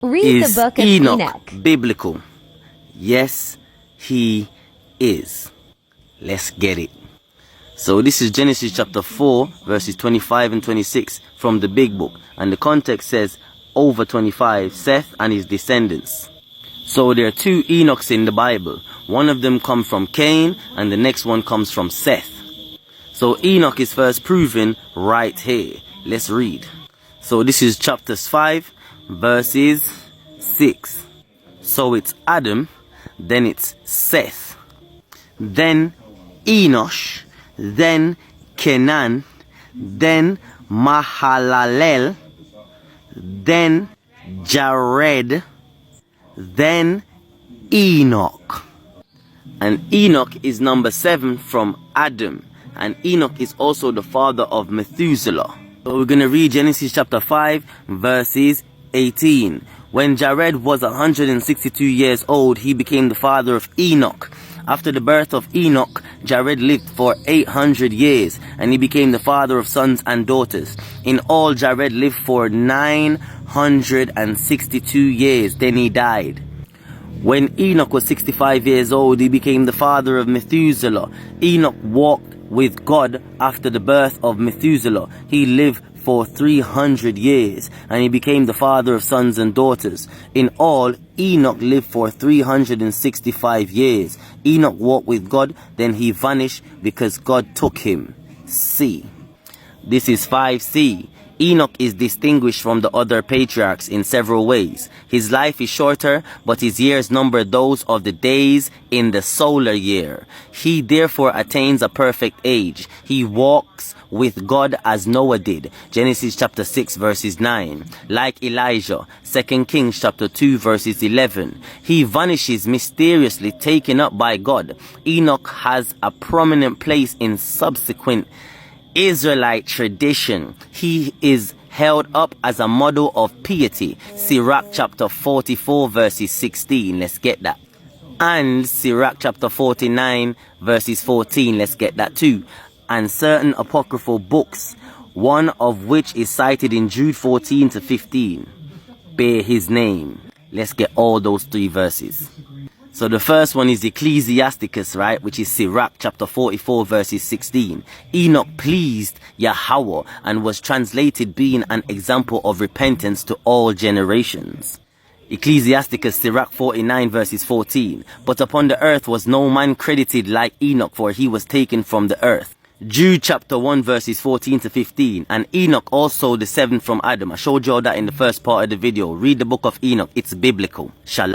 Read the book of Enoch. Biblical? Yes, he is. Let's get it. So this is Genesis chapter 4 verses 25 and 26 from the big book. And the context says over 25, Seth and his descendants. So there are two Enochs in the Bible. One of them comes from Cain and the next one comes from Seth. So Enoch is first proven right here. Let's read. So this is chapters 5 verses 6. So it's Adam, then it's Seth, then Enosh, then Kenan, then Mahalalel, then Jared, then Enoch. And Enoch is number 7 from Adam. And Enoch is also the father of Methuselah. So we're going to read Genesis chapter 5 verses 18. When Jared was 162 years old, he became the father of Enoch. After the birth of Enoch, Jared lived for 800 years, and he became the father of sons and daughters. In all, Jared lived for 962 years, then he died. When Enoch was 65 years old, he became the father of Methuselah. Enoch walked with God after the birth of Methuselah. He lived for 300 years, and he became the father of sons and daughters. In all, Enoch lived for 365 years. Enoch walked with God, then he vanished because God took him. C. This is 5C. Enoch is distinguished from the other patriarchs in several ways. His life is shorter, but his years number those of the days in the solar year. He therefore attains a perfect age. He walks with God as Noah did. Genesis chapter 6 verses 9. Like Elijah. 2 Kings chapter 2 verses 11. He vanishes mysteriously, taken up by God. Enoch has a prominent place in subsequent Israelite tradition. He is held up as a model of piety. Sirach chapter 44 verses 16. Let's get that. And Sirach chapter 49 verses 14. Let's get that too. And certain apocryphal books, one of which is cited in Jude 14 to 15, bear his name. Let's get all those 3 verses. So the first one is Ecclesiasticus, right? Which is Sirach chapter 44 verses 16. Enoch pleased Yahweh and was translated being an example of repentance to all generations. Ecclesiasticus Sirach 49 verses 14. But upon the earth was no man credited like Enoch, for he was taken from the earth. Jude chapter 1 verses 14 to 15. And Enoch also the 7th from Adam. I showed you all that in the first part of the video. Read the book of Enoch. It's biblical. Shalom.